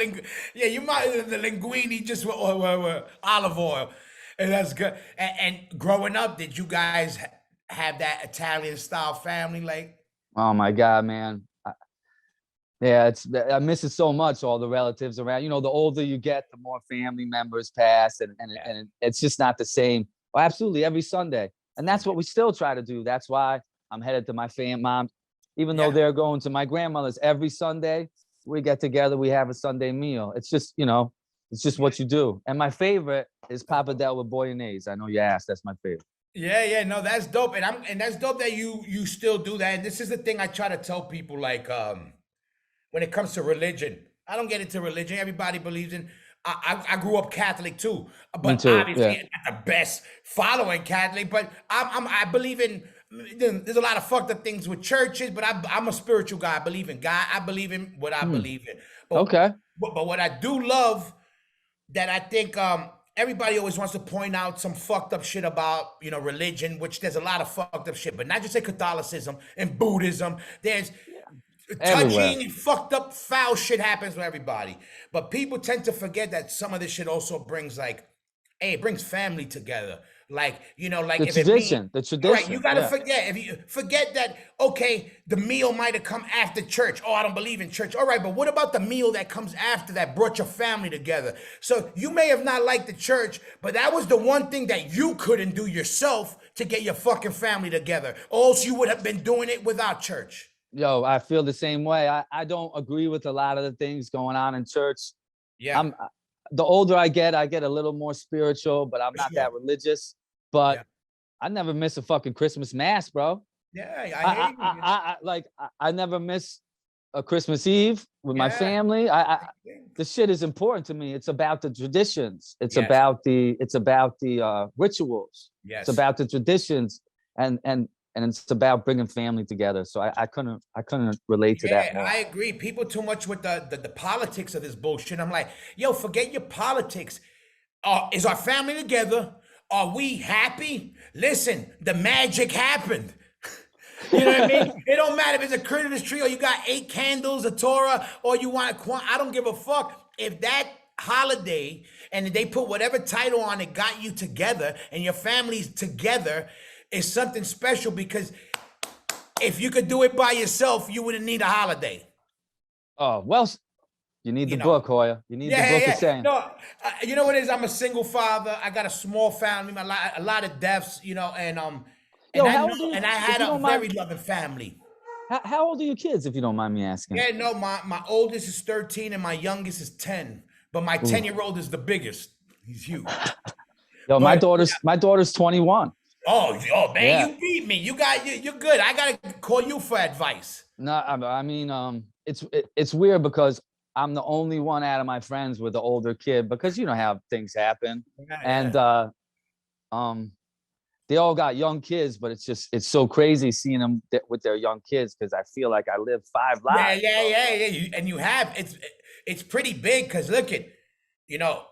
you might the linguine just with olive oil, and that's good. And growing up, did you guys have that Italian style family? Like,
Oh my God, man. I miss it so much, all the relatives around. You know, the older you get, the more family members pass, and it's just not the same. Well, absolutely, every Sunday. And that's what we still try to do. That's why I'm headed to my mom, even though they're going to my grandmother's every Sunday. We get together, we have a Sunday meal. It's just, you know, it's just what you do. And my favorite is pappardelle with bolognese. I know you asked, that's my favorite.
Yeah, no, that's dope, and that's dope that you still do that. And this is the thing I try to tell people, like, when it comes to religion, I don't get into religion. Everybody believes in. I grew up Catholic too, but
too,
obviously
yeah.
not the best following Catholic. But I believe in. There's a lot of fucked up things with churches, but I'm a spiritual guy. I believe in God. I believe in what I believe in. But,
Okay.
But what I do love that I think everybody always wants to point out some fucked up shit about, you know, religion, which there's a lot of fucked up shit, but not just in Catholicism and Buddhism. There's touching and fucked up foul shit happens with everybody. But people tend to forget that some of this shit also brings it brings family together. Like, you know, like
The tradition.
Right, you gotta
yeah.
forget. If you forget that, okay, the meal might have come after church. Oh, I don't believe in church. All right, but what about the meal that comes after that brought your family together? So you may have not liked the church, but that was the one thing that you couldn't do yourself to get your fucking family together. Or else you would have been doing it without church.
Yo, I feel the same way. I don't agree with a lot of the things going on in church.
Yeah,
I'm the older I get a little more spiritual, but I'm
for
not
sure.
that religious. But
Yeah,
I never miss a fucking Christmas mass, bro.
yeah, I hear you. Man.
I never miss a Christmas Eve with my
Yeah,
family. The shit is important to me. It's about the traditions.
yes,
It's about the rituals. It's
yes.
about the traditions, and and and it's about bringing family together. So I couldn't relate to that
Yeah,
more.
I agree. People too much with the politics of this bullshit. I'm like, yo, forget your politics. Is our family together? Are we happy? Listen, the magic happened. You know what I mean? It don't matter if it's a Christmas tree or you got 8 candles, a Torah, or you want a. I don't give a fuck. If that holiday and they put whatever title on it got you together and your family's together, is something special because if you could do it by yourself, you wouldn't need a holiday.
Oh well, you need
You
the
know?
book, Hoya. You need the
Yeah,
book of
yeah.
saying.
No, you know what it is? I'm a single father. I got a small family, a lot of deaths, and
Yo,
I
how
know,
old are you?
and I
If
had
you
a
don't mind,
very loving family.
how old are your kids? If you don't mind me asking.
Yeah, no, my oldest is 13 and my youngest is 10, but my
Ooh.
10-year-old is the biggest. He's huge.
Yo,
But
my daughter's 21.
oh man,
Yeah.
you beat me. You're good. I gotta call you for advice.
No, I mean, it's weird because I'm the only one out of my friends with the older kid because you know how things happen,
Yeah,
and
yeah.
um, they all got young kids, but it's so crazy seeing them with their young kids because I feel like I live 5 lives,
Yeah, yeah,
bro.
yeah, yeah. And you have it's pretty big because look at, you know,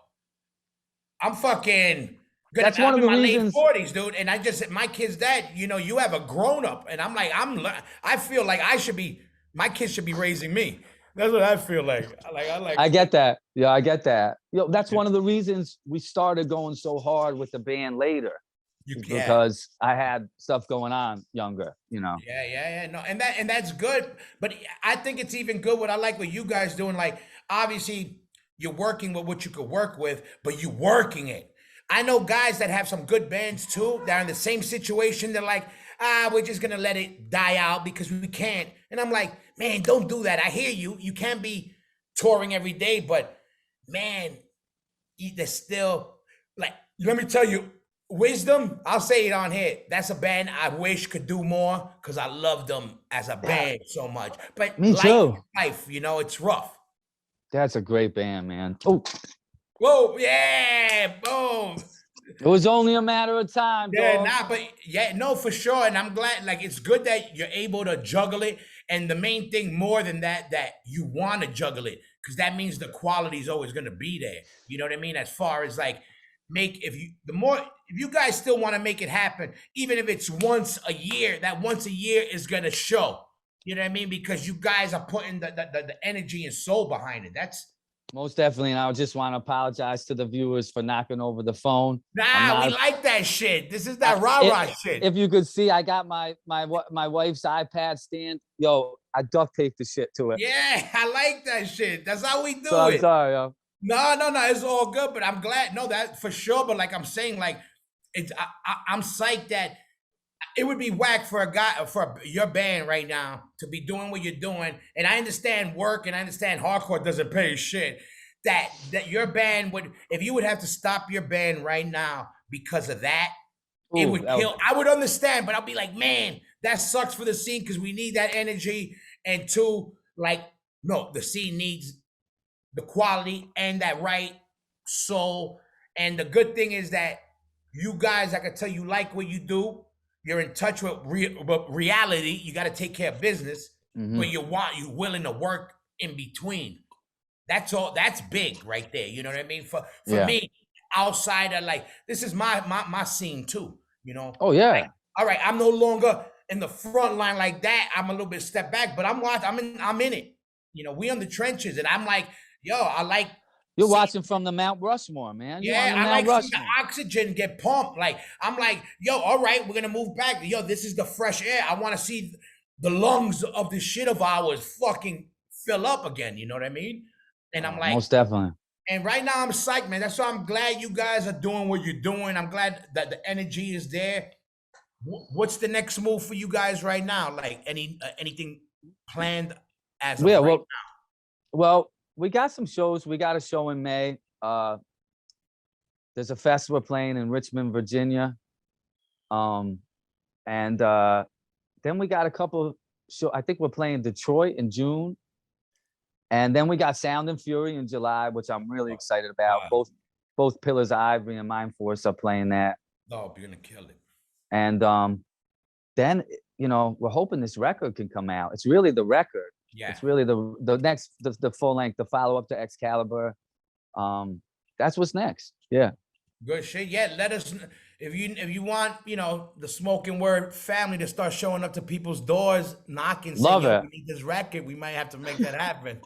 I'm fucking gonna.
That's one
I'm
of
in
the
my late
reasons.
40s, dude, and I just my kid's dad. You have a grown up, and I'm like, I feel like I should be. My kids should be raising me. That's what I feel like. I like.
I get that. Yeah, I get that. That's one of the reasons we started going so hard with the band later, is
Yeah,
because I had stuff going on younger.
yeah, yeah, yeah. No, and that's good. But I think it's even good. What I like what you guys doing. Like, obviously, you're working with what you could work with, but you working it. I know guys that have some good bands too. They're in the same situation. They're like, we're just gonna let it die out because we can't. And I'm like, man, don't do that. I hear you. You can't be touring every day, but man, there's still like. Let me tell you, Wisdom. I'll say it on here. That's a band I wish could do more because I love them as a
That
band so much. But
Me too.
it's rough.
That's a great band, man. Oh,
Whoa, yeah, boom.
it was only a matter of time,
Yeah,
dog.
nah, but yeah, no, for sure. And I'm glad, like, it's good that you're able to juggle it. And the main thing, more than that, that you want to juggle it, because that means the quality is always going to be there. You know what I mean? As far as like, if you guys still want to make it happen, even if it's once a year, that once a year is going to show. You know what I mean? Because you guys are putting the energy and soul behind it. That's
Most definitely. And I just want to apologize to the viewers for knocking over the phone. I'm
nah, we
not.
like that shit. This is
I,
that rah rah shit.
if you could see, I got my wife's iPad stand. Yo, I duct taped the shit to it.
Yeah, I like that shit. That's how we
So
do
I'm
it.
sorry, yo.
No, no, no. It's all good, but I'm glad. No, that for sure. But like I'm saying, like I'm psyched that it would be whack for a guy for your band right now to be doing what you're doing. And I understand work and I understand hardcore doesn't pay shit. That your band would, if you would have to stop your band right now because of that, it
Ooh,
would kill. I would understand, but I'll be like, man, that sucks for the scene because we need that energy. And two, like, no, the scene needs the quality and that right soul. And the good thing is that you guys, I can tell you like what you do. You're in touch with reality. You got to take care of business, but
mhm.
you're willing to work in between. That's all. That's big right there. You know what I mean? For
Yeah.
me, outside of like this is my scene too.
Oh
Like
yeah.
all right, I'm no longer in the front line like that. I'm a little bit step back, but I'm watching. I'm in it. We on the trenches, and I'm like, yo, I like
You're
seeing.
watching from the Mount Rushmore, man. You're on
Yeah,
the
I
Mount
like seeing the
Rushmore.
oxygen get pumped. Like I'm like, yo, all right, we're gonna move back. Yo, this is the fresh air. I want to see the lungs of this shit of ours fucking fill up again. You know what I mean? And I'm like,
Most definitely.
and right now I'm psyched, man. That's why I'm glad you guys are doing what you're doing. I'm glad that the energy is there. What's the next move for you guys right now? Like anything planned as of
Yeah,
right
well, we got some shows. We got a show in May. There's a fest we're playing in Richmond, Virginia. And then we got a couple show. I think we're playing Detroit in June. And then we got Sound and Fury in July, which I'm really excited about.
Wow.
Both Pillars of Ivory and Mindforce are playing that.
now? Oh, you're gonna kill it.
And then we're hoping this record can come out. It's really the record.
Yeah.
It's really the next the full length, the follow up to Excalibur. That's what's next. Yeah.
Good shit. Yeah, let us if you want, the Smokin Word family to start showing up to people's doors, knocking,
Love
saying,
it.
we need this record. We might have to make that happen.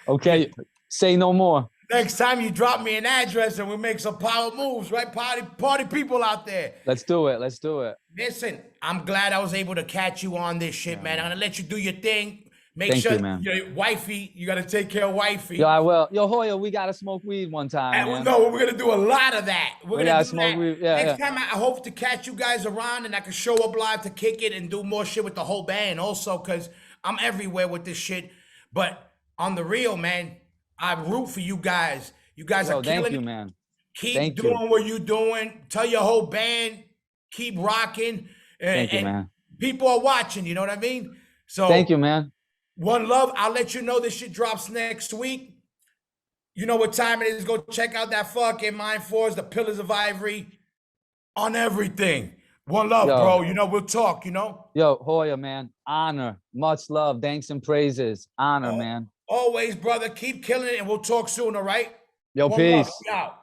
Okay. Say no more.
Next time you drop me an address and we make some power moves, right? Party people out there.
Let's do it. Let's do it.
Listen, I'm glad I was able to catch you on this shit, man. I'm gonna let you do your thing. Make
Thank
sure
you, man.
your wifey, you gotta take care of wifey.
Yo, I will. Yo, Hoya, we gotta smoke weed one time.
And
Man.
no, we're gonna do a lot of that. We're
We
gonna
gotta
do
smoke
that.
weed. Yeah,
Next
yeah.
time, I hope to catch you guys around and I can show up live to kick it and do more shit with the whole band also, because I'm everywhere with this shit. But on the real, man, I root for you guys. You guys
Yo,
are killing
thank you,
it.
man.
Keep
Thank
doing
you.
what you're doing. Tell your whole band, keep rocking.
Thank you,
and
man.
people are watching, you know what I mean? So
Thank you, man.
one love. I'll let you know this shit drops next week. You know what time it is. Go check out that fucking Mindforce, the Pillars of Ivory, on everything. One love,
Yo.
bro. We'll talk,
Yo, Hoya, man. Honor. Much love. Thanks and praises. Honor, man.
Always, brother. Keep killing it and we'll talk soon, all right?
Yo,
One love.
peace.
We out.